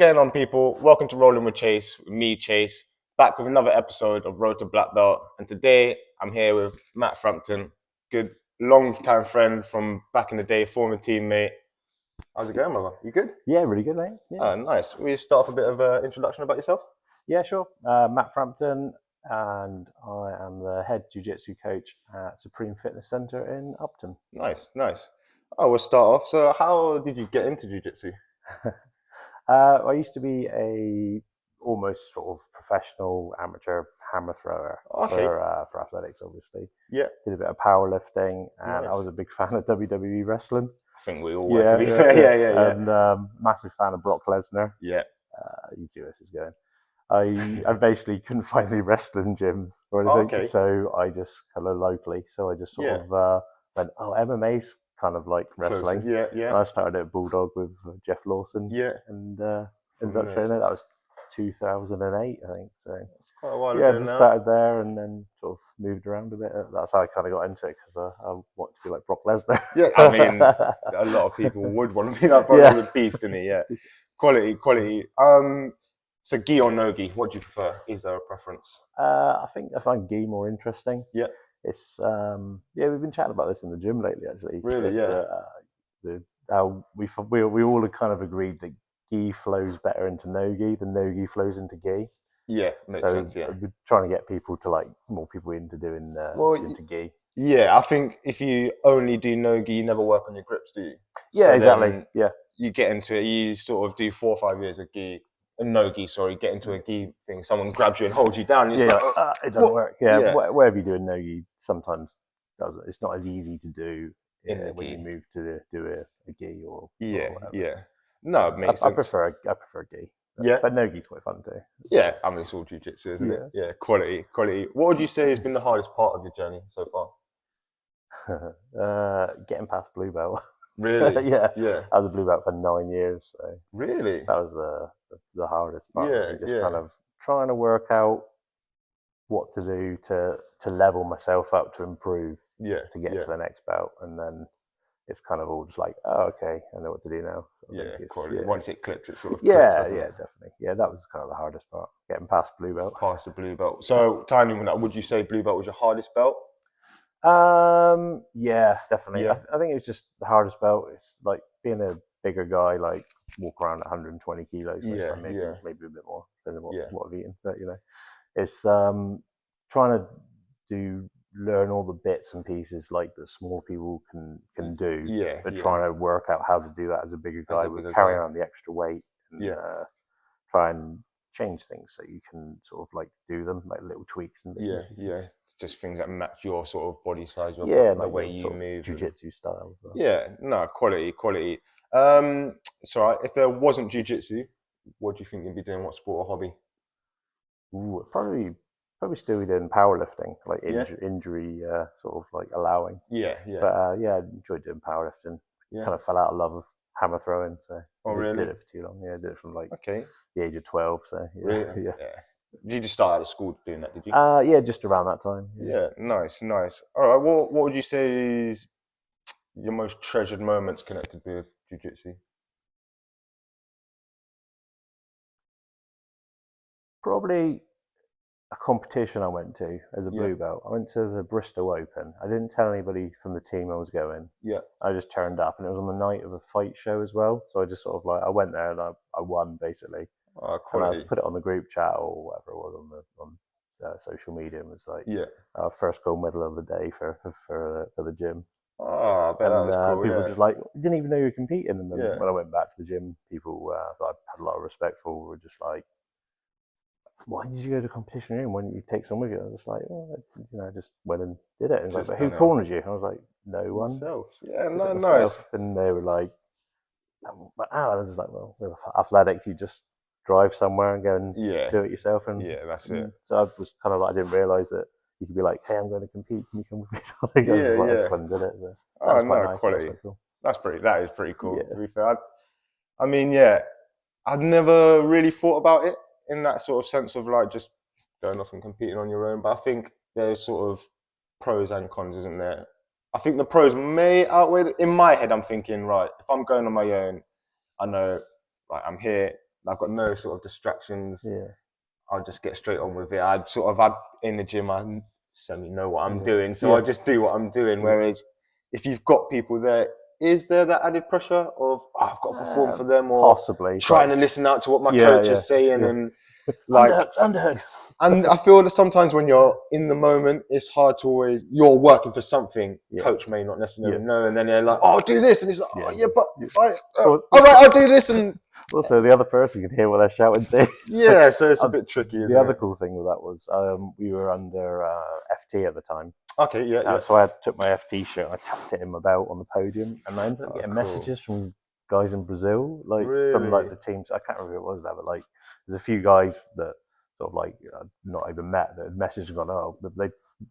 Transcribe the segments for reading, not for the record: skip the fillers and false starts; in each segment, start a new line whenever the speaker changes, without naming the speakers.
going on, people? Welcome to Rolling with Chase, with me, Chase, back with another episode of Road to Black Belt. And today I'm here with Matt Frampton, good long-time friend from back in the day, former teammate. How's it going, brother? You good?
Yeah, really good, mate. Yeah.
Oh, nice. Will you start off a bit of an introduction about yourself?
Yeah, sure. Matt Frampton, and I am the head jiu-jitsu coach at Supreme Fitness Centre in Upton.
Nice. Oh, we'll start off. So how did you get into jiu-jitsu?
I used to be a almost sort of professional amateur hammer thrower for athletics, obviously.
Yeah.
Did a bit of powerlifting, and
Nice.
I was a big fan of WWE wrestling.
I think we all were, to be fair. Yeah.
And massive fan of Brock Lesnar.
Yeah.
You see where this is going. I basically couldn't find any wrestling gyms or anything, so I just locally. So I just sort of went, MMA's kind of like wrestling.
Yeah.
And I started at Bulldog with Jeff Lawson.
Yeah.
And ended up training. That was 2008, I think. So
quite a while
yeah,
ago
just
now.
started there and then sort of moved around a bit. That's how I kind of got into it, because I wanted to be like Brock Lesnar.
Yeah, I mean, a lot of people would want to be like Brock Lesnar, beast, didn't he? Yeah, quality. So gi or no gi, what do you prefer? Is there a preference?
I think I find gi more interesting.
Yeah.
It's we've been chatting about this in the gym lately, actually.
Really, yeah.
We all have kind of agreed that gi flows better into no gi than no gi flows into gi.
Yeah, makes sense. Yeah,
we're trying to get people to more people into doing into gi.
Yeah, I think if you only do no gi, you never work on your grips, do you?
Yeah, so exactly. Yeah,
you get into it. You sort of do 4 or 5 years of gi. No gi, sorry, get into a gi thing. Someone grabs you and holds you down. And
it doesn't work. Yeah, whatever you do in no gi sometimes doesn't. It's not as easy to do when you move to do a gi or whatever.
Yeah. No, it makes sense.
I prefer gi. But no gi's quite fun too.
Yeah, I mean, it's all jiu-jitsu, isn't it? Yeah, quality. What would you say has been the hardest part of your journey so
far? Getting past blue belt.
Really?
Yeah. I was a blue belt for 9 years. So
really?
That was the hardest part.
Yeah.
Kind of trying to work out what to do to level myself up, to improve, to get to the next belt, and then it's kind of all just like, oh, okay, I know what to do now.
So once it clicks, it sort of
clicks, definitely. Yeah, that was kind of the hardest part, getting past blue belt.
Past the blue belt. So, tying in with that, would you say blue belt was your hardest belt?
Yeah, definitely. Yeah. I think it was just the hardest belt. It's like being a bigger guy, like walk around at 120 kilos. Maybe a bit more, depending on what I've eaten. But it's trying to learn all the bits and pieces like that small people can do. But trying to work out how to do that as a bigger guy with carrying around the extra weight and try and change things so you can sort of like do them, like little tweaks and bits and pieces.
Just things that match your sort of body size, the way you move,
jiu-jitsu style as well.
Yeah, no, quality. So if there wasn't jiu-jitsu, what do you think you'd be doing? What sport or hobby?
Ooh, probably still be doing powerlifting, like injury sort of like allowing.
Yeah.
But I enjoyed doing powerlifting. Kind of fell out of love of hammer throwing, so did it for too long. Yeah, I did it from the age of 12. So yeah.
Did you just start out of school doing that? Did you?
Yeah, just around that time.
Yeah, nice. All right, what would you say is your most treasured moments connected with jiu-jitsu?
Probably a competition I went to as a blue belt. I went to the Bristol Open. I didn't tell anybody from the team I was going.
Yeah. I
just turned up, and it was on the night of a fight show as well. So I just sort of I went there and I won basically. And I put it on the group chat or whatever it was on social media, and was like, our first gold medal of the day for the gym.
Oh, I bet that was cool.
People were just like, didn't even know you were competing. And then when I went back to the gym, people that I had a lot of respect for were just like, why did you go to competition room? Why didn't you take some with you? I was just like, I just went and did it. And like, but who cornered you? I was like, no one.
Myself. Yeah, nice.
And they were like, I was just like, well, with athletics, you just drive somewhere and go and do it yourself. And
that's it.
So I was kind of like, I didn't realise that you could be like, hey, I'm going to compete. Can you come with me? I just went and did it. So that was quite nice.
Quality.
That was cool.
That is pretty cool. To be fair, I mean, I'd never really thought about it in that sort of sense of like just going off and competing on your own. But I think there's sort of pros and cons, isn't there? I think the pros may outweigh. In my head, I'm thinking, right, if I'm going on my own, I know, right, I'm here. I've got no sort of distractions.
Yeah.
I'll just get straight on with it. In the gym, I certainly know what I'm doing, so I just do what I'm doing. Whereas if you've got people there, is there that added pressure of I've got to perform for them, or
possibly
trying to listen out to what my coach is saying, and like
underhooks.
And I feel that sometimes when you're in the moment, it's hard to always, you're working for something, coach may not necessarily know, and then they're like, oh, do this, and it's like, oh, yeah, but all right, I'll do this, and
also the other person can hear what they're shouting too.
Yeah, so it's a bit tricky, isn't it?
The other cool thing with that was we were under FT at the time.
Okay, yeah.
So I took my FT shirt, I tapped it in my belt on the podium, and I ended up getting messages from guys in Brazil, like from like the teams. I can't remember who it was now, but like there's a few guys that sort of like not even met that had messaged and gone, oh, they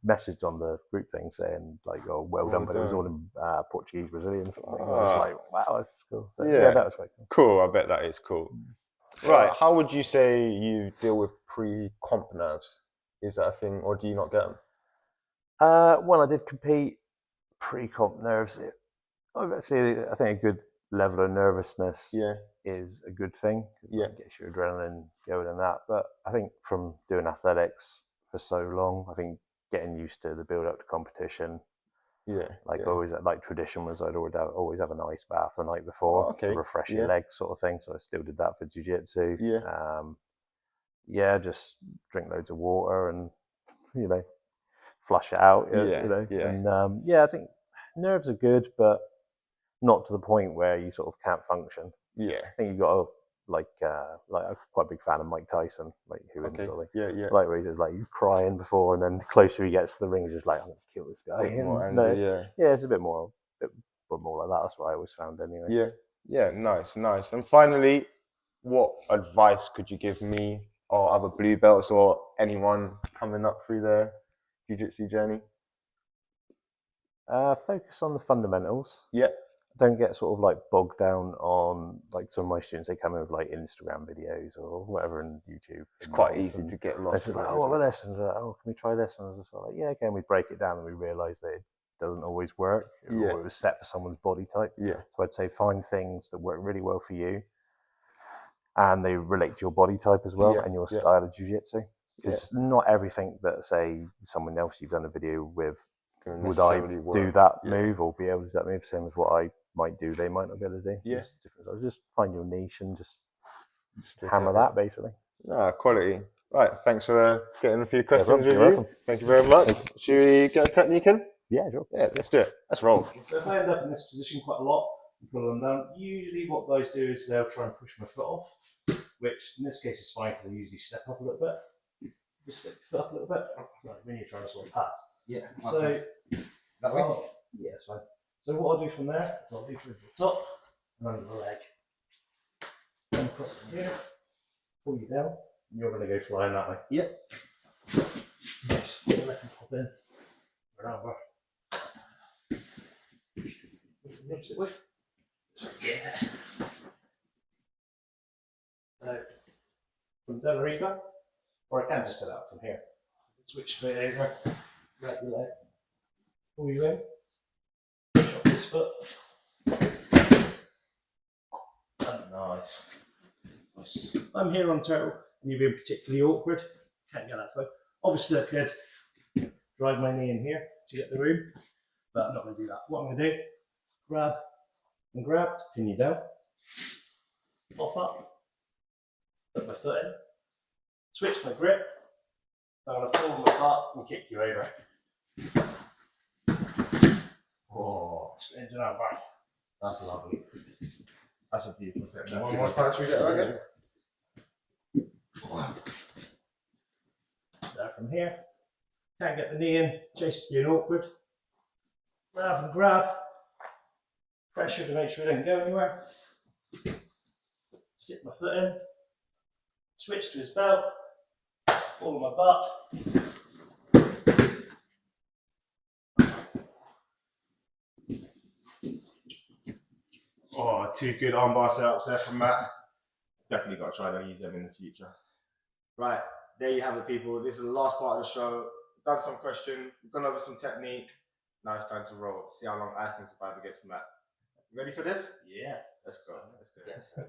messaged on the group thing saying like, oh, well done, but it was all in Portuguese, Brazilian, something. I was like, wow, this is cool. So, yeah, that was quite cool.
Cool, I bet that is cool. Right, how would you say you deal with pre-comp nerves? Is that a thing, or do you not get them?
When I did compete, pre-comp nerves, I think a good level of nervousness is a good thing. It gets your adrenaline going and that. But I think from doing athletics for so long, I think getting used to the build up to competition. Always, like tradition was I'd always have an ice bath the night before to refresh your legs, sort of thing. So I still did that for jiu-jitsu. Just drink loads of water and flush it out. And I think nerves are good, but not to the point where you sort of can't function. I think you've got to like I'm quite a big fan of Mike Tyson, like who like where he says like he's crying before, and then the closer he gets to the ring, he's just like, I'm gonna kill this guy. It's a bit more like that. That's what I always found anyway.
Nice. And finally, what advice could you give me or other blue belts or anyone coming up through their jiu-jitsu journey?
Focus on the fundamentals. Don't get sort of like bogged down on like some of my students. They come in with like Instagram videos or whatever and YouTube.
It's quite easy to get lost.
It's like, oh, what about this? And like, oh, can we try this? And I was just like, yeah, okay. And we break it down and we realise that it doesn't always work. Or it was set for someone's body type. So I'd say find things that work really well for you, and they relate to your body type as well and your style of jiu-jitsu. Because not everything that say someone else you've done a video with would I do that move or be able to do that move, same as what I might do, they might not be able to do. Just find your niche and just hammer that, basically.
Quality. Right, thanks for getting a few questions with you. Thank you very much. Should we get a technique in?
Yeah, sure.
Yeah, let's do it. Let's roll.
So if I end up in this position quite a lot, pull them down, usually what guys do is they'll try and push my foot off, which in this case is fine because I usually step up a little bit. Just step your foot up a little bit, like when you're trying to sort of pass. So
that way?
Yeah, it's fine. So what I'll do from there is I'll do through the top and under the leg. Come across here, pull you down, and you're going to go flying that way. Nice. Let them pop in. Around back. Nips it with. So from down the reaper, or I can just set it up from here. Switch straight over, grab your leg, pull you in, push off this foot. Nice. I'm here on turtle, and you're being particularly awkward. Can't get that foot. Obviously, I could drive my knee in here to get the room, but I'm not going to do that. What I'm going to do, grab and grab, pin you down, pop up, put my foot in, switch my grip. I'm going to fall on my butt and kick you over. Oh, straight into our back. That's lovely. That's a beautiful technique.
One more time, should we get that again?
There from here. Can't get the knee in, Jason's being awkward. Grab and grab. Pressure to make sure it doesn't go anywhere. Stick my foot in. Switch to his belt. Fall on my butt. Oh, two good armbar setups there from Matt. Definitely got to try to use them in the future.
Right, there you have it, people. This is the last part of the show. We've done some questions, we've gone over some technique. Now it's time to roll. See how long I can survive against Matt. You ready for this?
Yeah.
Let's go. Let's do it.
Yes.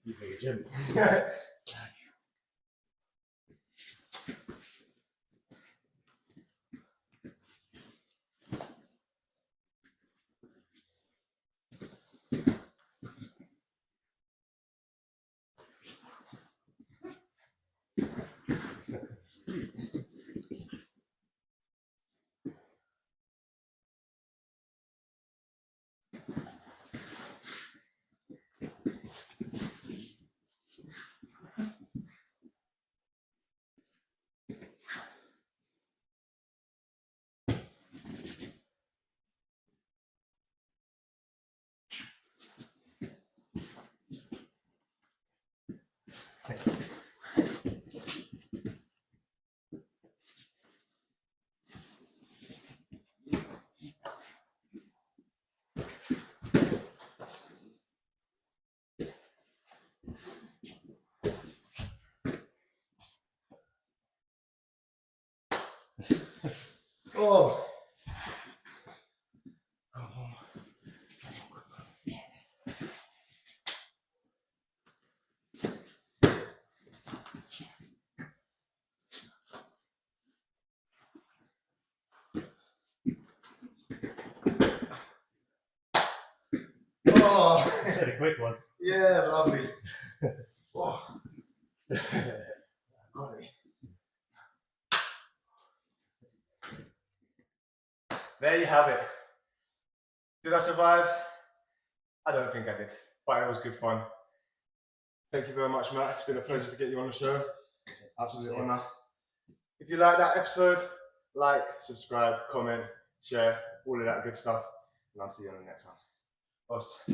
You big gym. Oh. Oh,
It's a quick one.
Yeah, lovely. Oh. Got it. There you have it. Did I survive? I don't think I did, but it was good fun. Thank you very much, Matt. It's been a pleasure to get you on the show. Absolute honour. If you like that episode, like, subscribe, comment, share, all of that good stuff. And I'll see you on the next one. Us.